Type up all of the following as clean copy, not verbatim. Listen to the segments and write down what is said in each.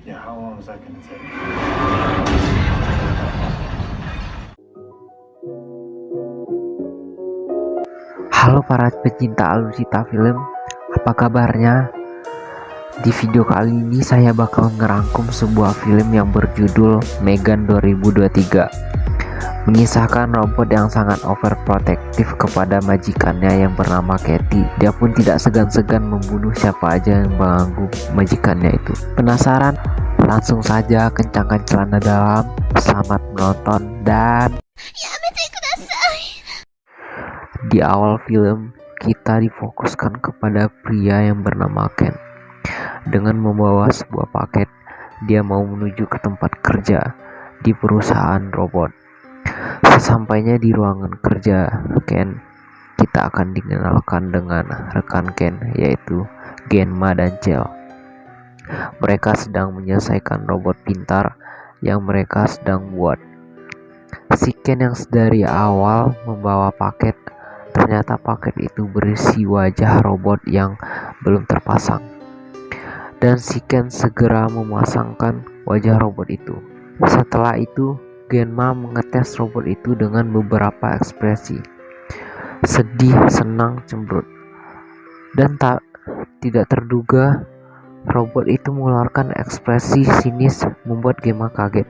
Yeah, how long is that gonna take? Halo para pecinta alutsista film, apa kabarnya? Di video kali ini saya bakal ngerangkum sebuah film yang berjudul Megan 2023, mengisahkan robot yang sangat overprotective kepada majikannya yang bernama Katie. Dia pun tidak segan-segan membunuh siapa aja yang mengganggu majikannya itu. Penasaran? Langsung saja kencangkan celana dalam. Selamat menonton dan di awal film kita difokuskan kepada pria yang bernama Ken. Dengan membawa sebuah paket, dia mau menuju ke tempat kerja di perusahaan robot. Sesampainya di ruangan kerja Ken, kita akan dikenalkan dengan rekan Ken, yaitu Genma dan Chell. Mereka sedang menyelesaikan robot pintar yang mereka sedang buat. Si Ken yang dari awal membawa paket, ternyata paket itu berisi wajah robot yang belum terpasang. Dan si Ken segera memasangkan wajah robot itu. Setelah itu, Genma mengetes robot itu dengan beberapa ekspresi: sedih, senang, cemberut. Dan tidak terduga, robot itu mengeluarkan ekspresi sinis membuat Genma kaget.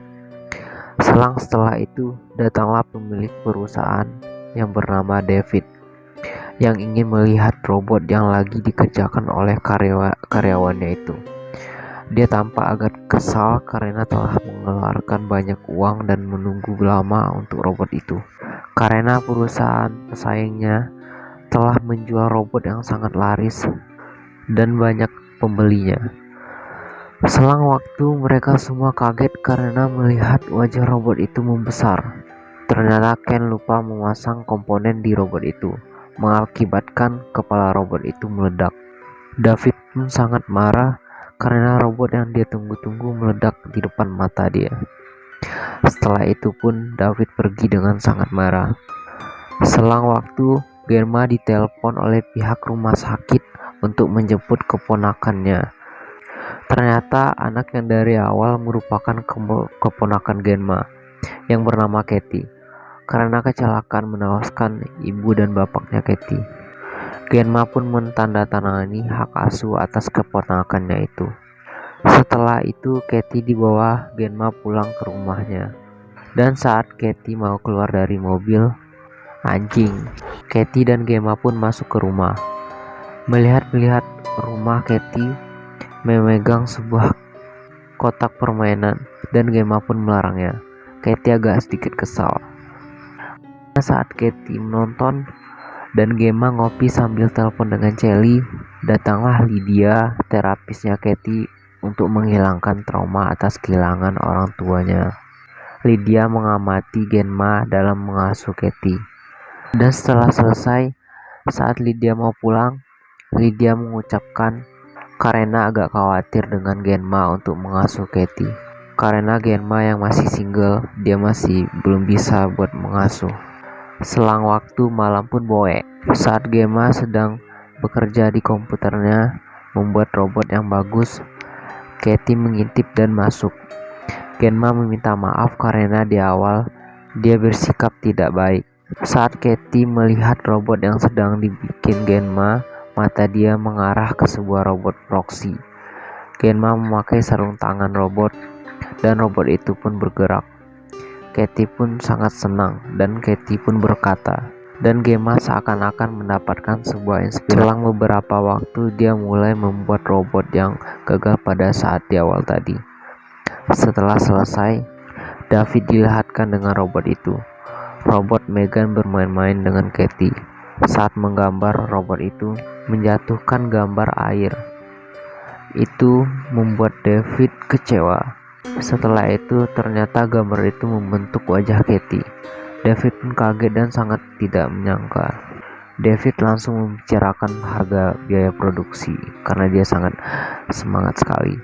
Selang setelah itu, datanglah pemilik perusahaan yang bernama David, yang ingin melihat robot yang lagi dikerjakan oleh karyawannya itu. Dia tampak agak kesal karena telah mengeluarkan banyak uang dan menunggu lama untuk robot itu, karena perusahaan pesaingnya telah menjual robot yang sangat laris dan banyak pembelinya. Selang waktu, mereka semua kaget karena melihat wajah robot itu membesar. Ternyata Ken lupa memasang komponen di robot itu, mengakibatkan kepala robot itu meledak. David pun sangat marah karena robot yang dia tunggu-tunggu meledak di depan mata dia. Setelah itu pun David pergi dengan sangat marah. Selang waktu, Genma ditelepon oleh pihak rumah sakit untuk menjemput keponakannya. Ternyata anak yang dari awal merupakan keponakan Genma yang bernama Katie, karena kecelakaan menewaskan ibu dan bapaknya Katie. Genma pun mentandatangani hak asuh atas keponakannya itu. Setelah itu, Katie dibawa Genma pulang ke rumahnya. Dan saat Katie mau keluar dari mobil, Katie dan Genma pun masuk ke rumah. Melihat rumah, Katie memegang sebuah kotak permainan dan Genma pun melarangnya. Katie agak sedikit kesal. Saat Katie menonton dan Genma ngopi sambil telepon dengan Celi, datanglah Lydia, terapisnya Katie, untuk menghilangkan trauma atas kehilangan orang tuanya. Lydia mengamati Genma dalam mengasuh Katie. Dan setelah selesai, saat Lydia mau pulang, Lydia mengucapkan karena agak khawatir dengan Genma untuk mengasuh Katie. Karena Genma yang masih single, dia masih belum bisa buat mengasuh. Selang waktu, malam pun boe. Saat Genma sedang bekerja di komputernya membuat robot yang bagus, Katie mengintip dan masuk. Genma meminta maaf karena di awal dia bersikap tidak baik. Saat Katie melihat robot yang sedang dibikin Genma, mata dia mengarah ke sebuah robot proxy. Genma memakai sarung tangan robot dan robot itu pun bergerak. Katie pun sangat senang dan Katie pun berkata, dan Genma seakan-akan mendapatkan sebuah inspirasi. Selang beberapa waktu, dia mulai membuat robot yang gagal pada saat di awal tadi. Setelah selesai, David dilihatkan dengan robot itu. Robot Megan bermain-main dengan Katie. Saat menggambar, robot itu menjatuhkan gambar air. Itu membuat David kecewa. Setelah itu, ternyata gambar itu membentuk wajah Katie. David pun kaget dan sangat tidak menyangka. David langsung membicarakan harga biaya produksi karena dia sangat semangat sekali.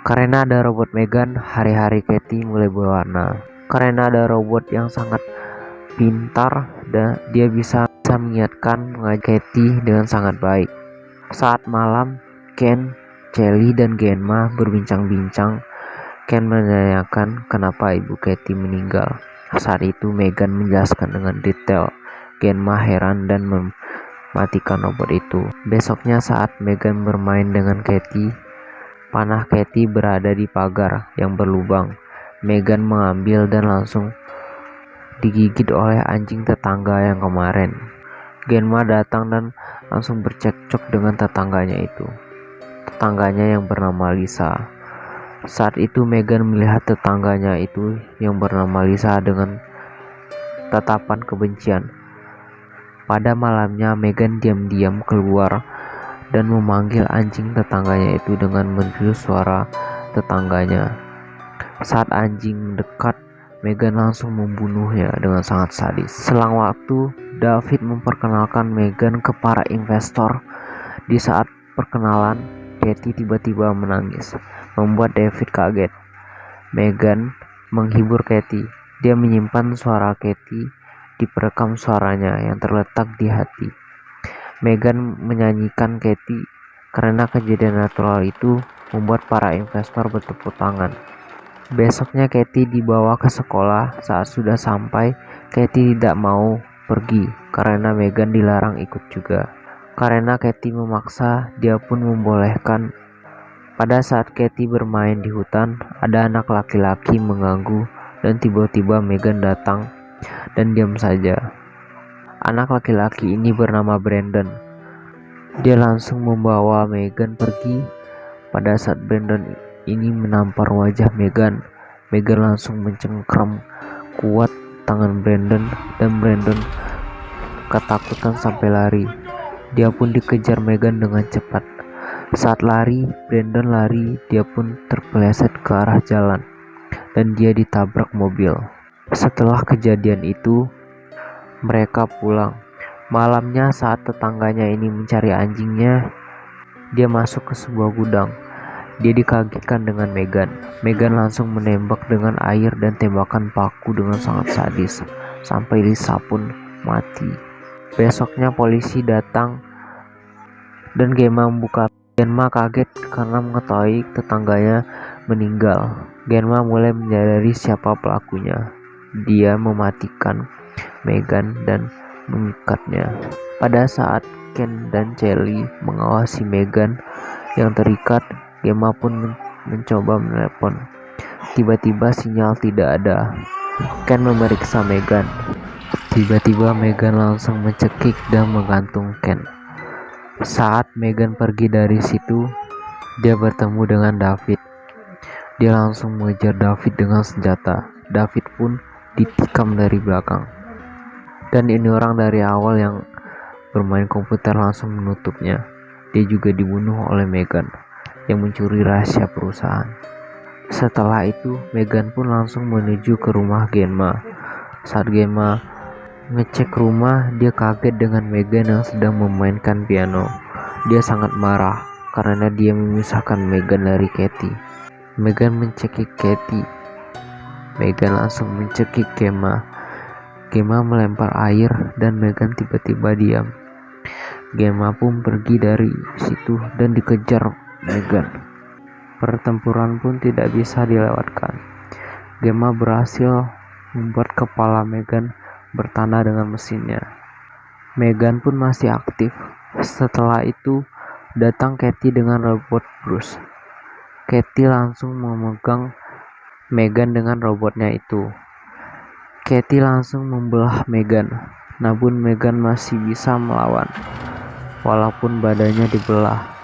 Karena ada robot Megan, hari-hari Katie mulai berwarna. Karena ada robot yang sangat pintar dan dia bisa mengingatkan Katie dengan sangat baik. Saat malam, Ken Kelly dan Genma berbincang-bincang. Ken menanyakan kenapa ibu Katie meninggal. Saat itu Megan menjelaskan dengan detail. Genma heran dan mematikan robot itu. Besoknya saat Megan bermain dengan Katie, panah Katie berada di pagar yang berlubang. Megan mengambil dan langsung digigit oleh anjing tetangga yang kemarin. Genma datang dan langsung bercekcok dengan tetangganya itu. Tetangganya yang bernama Lisa. Saat itu Megan melihat tetangganya itu yang bernama Lisa dengan tatapan kebencian. Pada malamnya Megan diam-diam keluar dan memanggil anjing tetangganya itu dengan meniru suara tetangganya. Saat anjing dekat, Megan langsung membunuhnya dengan sangat sadis. Selang waktu, David memperkenalkan Megan ke para investor. Di saat perkenalan, Katie tiba-tiba menangis, membuat David kaget. Megan menghibur Katie. Dia menyimpan suara Katie di perekam suaranya yang terletak di hati. Megan menyanyikan Katie karena kejadian natural itu membuat para investor bertepuk tangan. Besoknya Katie dibawa ke sekolah. Saat sudah sampai, Katie tidak mau pergi karena Megan dilarang ikut juga. Karena Katie memaksa, dia pun membolehkan. Pada saat Katie bermain di hutan, ada anak laki-laki mengganggu dan tiba-tiba Megan datang dan diam saja. Anak laki-laki ini bernama Brandon. Dia langsung membawa Megan pergi. Pada saat Brandon ini menampar wajah Megan, Megan langsung mencengkram kuat tangan Brandon dan Brandon ketakutan sampai lari. Dia pun dikejar Megan dengan cepat. Saat lari, Brandon lari, dia pun terpeleset ke arah jalan dan dia ditabrak mobil. Setelah kejadian itu, mereka pulang. Malamnya saat tetangganya ini mencari anjingnya, dia masuk ke sebuah gudang. Dia dikagetkan dengan Megan. Megan langsung menembak dengan air dan tembakan paku dengan sangat sadis, sampai Lisa pun mati. Besoknya polisi datang dan Genma membuka. Genma kaget karena mengetahui tetangganya meninggal. Genma mulai menyadari siapa pelakunya. Dia mematikan Megan dan mengikatnya. Pada saat Ken dan Kelly mengawasi Megan yang terikat, Genma pun mencoba menelepon. Tiba-tiba sinyal tidak ada. Ken memeriksa Megan. Tiba-tiba Megan langsung mencekik dan menggantung Ken. Saat Megan pergi dari situ, dia bertemu dengan David. Dia langsung mengejar David dengan senjata. David pun ditikam dari belakang. Dan ini orang dari awal yang bermain komputer langsung menutupnya. Dia juga dibunuh oleh Megan yang mencuri rahasia perusahaan. Setelah itu, Megan pun langsung menuju ke rumah Genma. Saat Genma ngecek rumah, dia kaget dengan Megan yang sedang memainkan piano. Dia sangat marah karena dia memisahkan Megan dari Katie. Megan mencekik Katie. Megan langsung mencekik Genma. Genma melempar air dan Megan tiba-tiba diam. Genma pun pergi dari situ dan dikejar Megan. Pertempuran pun tidak bisa dilewatkan. Genma berhasil membuat kepala Megan bertanah dengan mesinnya. Megan pun masih aktif. Setelah itu datang Katie dengan robot Bruce. Katie langsung memegang Megan dengan robotnya itu. Katie langsung membelah Megan, namun Megan masih bisa melawan walaupun badannya dibelah.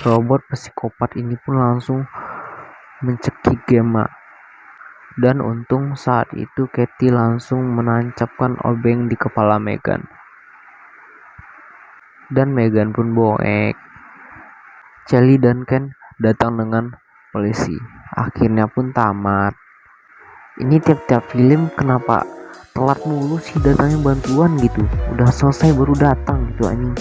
Robot psikopat ini pun langsung mencekik Genma. Dan untung saat itu Katie langsung menancapkan obeng di kepala Megan. Dan Megan pun bongek. Kelly dan Ken datang dengan polisi. Akhirnya pun tamat. Ini tiap-tiap film kenapa telat mulu sih datangnya bantuan gitu. Udah selesai baru datang gitu anjing.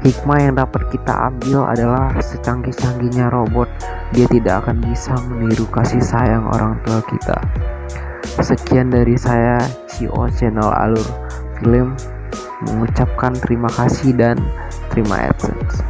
Hikmah yang dapat kita ambil adalah secanggih-canggihnya robot, dia tidak akan bisa meniru kasih sayang orang tua kita. Sekian dari saya, Cio Channel Alur Film, mengucapkan terima kasih dan terima AdSense.